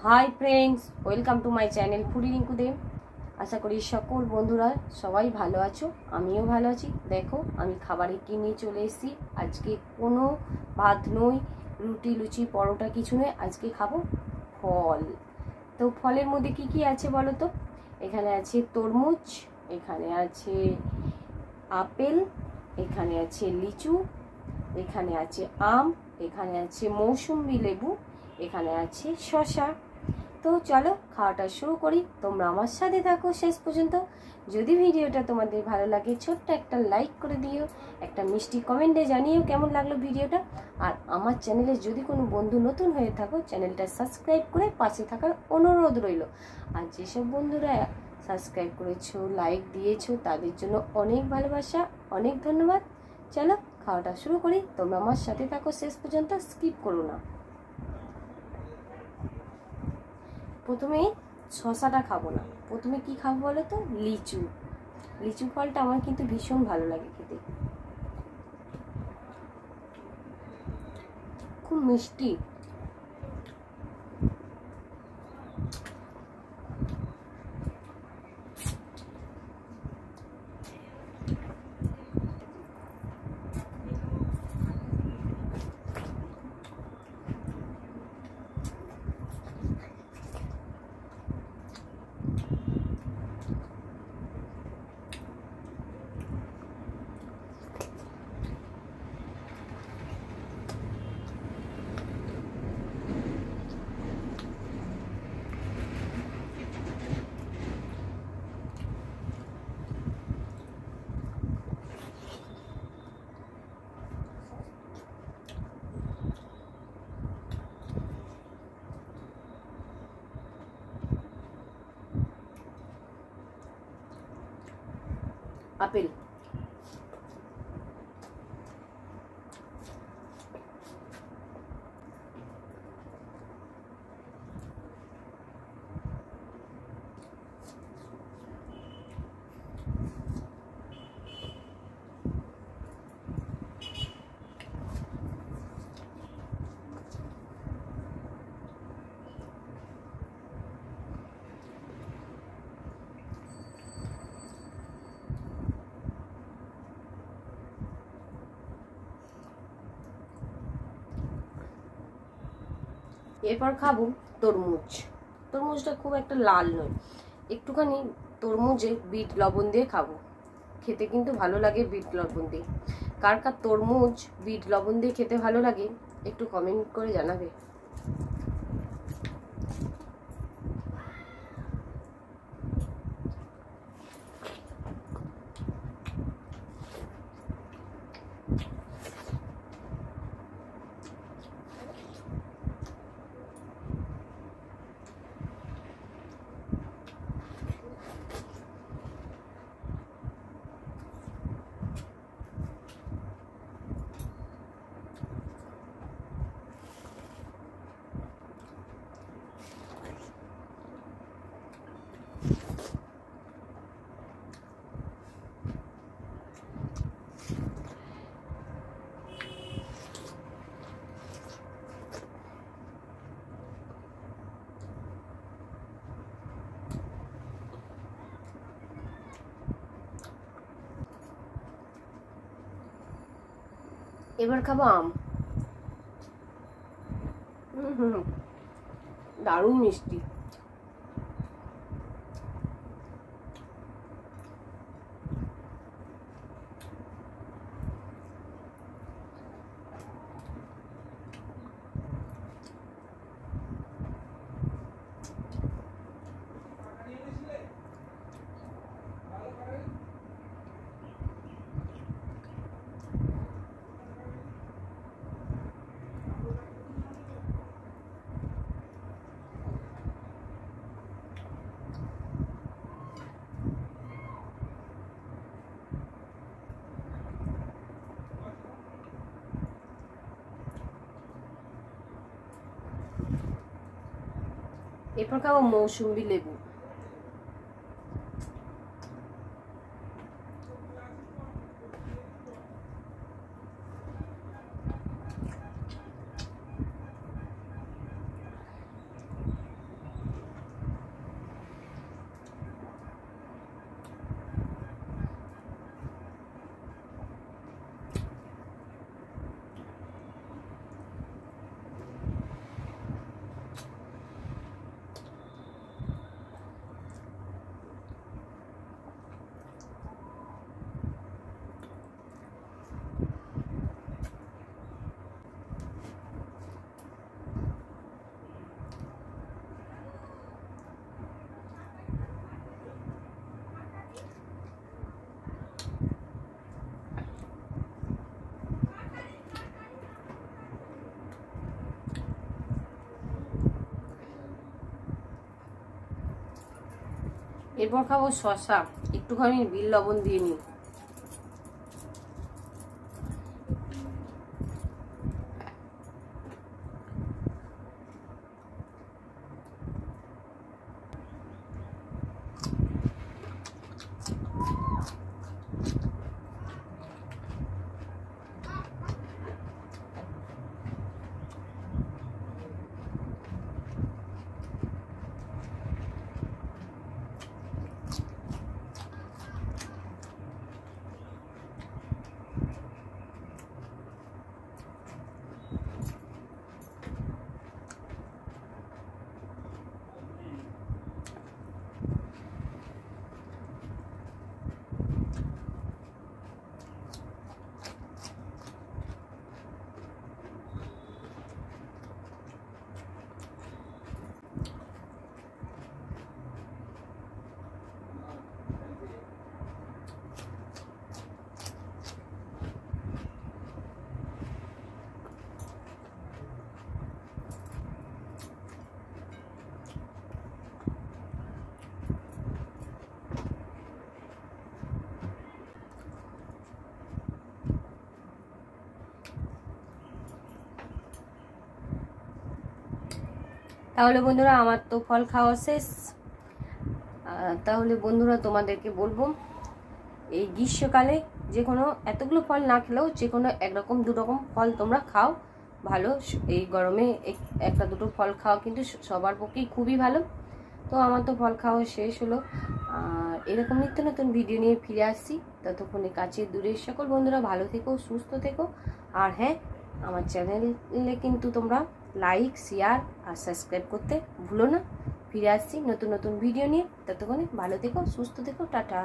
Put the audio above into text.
High friends, welcome to my channel foodie Rinku Dey. আশা করি সকল বন্ধুরা সবাই ভালো আছো, আমিও ভালো আছি। দেখো আমি খাবারে কি নিয়ে চলে এসেছি। আজকে কোনো ভাত নই, রুটি লুচি পরোটা কিছু নয়, আজকে খাবো ফল। তো ফলের মধ্যে কি কি আছে বলো তো। এখানে আছে তরমুজ, এখানে আছে আপেল, এখানে আছে লিচু, এখানে আছে আম, এখানে আছে মৌসুম্বি লেবু, এখানে আছে শসা। তো চলো খাওয়াটা শুরু করি, তোমরা আমার সাথে থাকো শেষ পর্যন্ত। যদি ভিডিওটা তোমাদের ভালো লাগে ছোট্ট একটা লাইক করে দিও, একটা মিষ্টি কমেন্টে জানিও কেমন লাগলো ভিডিওটা। আর আমার চ্যানেলে যদি কোনো বন্ধু নতুন হয়ে থাকো, চ্যানেলটা সাবস্ক্রাইব করে পাশে থাকার অনুরোধ রইল। আর যেসব বন্ধুরা সাবস্ক্রাইব করেছো, লাইক দিয়েছো, তাদের জন্য অনেক ভালোবাসা, অনেক ধন্যবাদ। চলো খাওয়াটা শুরু করি, তোমরা আমার সাথে থাকো শেষ পর্যন্ত, স্কিপ করো না। প্রথমে শসাটা খাবো না, প্রথমে কি খাবো বলো তো, লিচু। লিচু ফলটা আমার কিন্তু ভীষণ ভালো লাগে খেতে, খুব মিষ্টি। আপেল, এরপর খাবো তরমুজ। তরমুজটা খুব একটা লাল নয়, একটুখানি তরমুজে বিট লবণ দিয়ে খাবো, খেতে কিন্তু ভালো লাগে বিট লবণ দিয়ে। কার কার তরমুজ বিট লবণ দিয়ে খেতে ভালো লাগে একটু কমেন্ট করে জানাবে। এবার খাবো আম। দারুণ মিষ্টি। এরপর খাবো মৌসুম্বি লেবু। এরপর খাবো শসা, একটুখানি বিট লবণ দিয়ে নিই। তাহলে বন্ধুরা আমার তো ফল খাওয়া শেষ। তাহলে বন্ধুরা তোমাদেরকে বলবো, এই গ্রীষ্মকালে যে কোনো এতগুলো ফল না খেলেও যে কোনো একরকম দুরকম ফল তোমরা খাও, ভালো। এই গরমে একটা দুটো ফল খাওয়া কিন্তু সবার পক্ষেই খুবই ভালো। তো আমার তো ফল খাওয়া শেষ হলো, আর এরকম নিত্য নতুন ভিডিও নিয়ে ফিরে আসছি। ততক্ষণে কাছে দূরের সকল বন্ধুরা ভালো থেকো, সুস্থ থেকো। আর হ্যাঁ, আমার চ্যানেলে কিন্তু তোমরা লাইক, শেয়ার আর সাবস্ক্রাইব করতে ভুলো না। ফিরে আসছি নতুন নতুন ভিডিও নিয়ে, ততক্ষণে ভালো থেকো, সুস্থ থেকো, টাটা।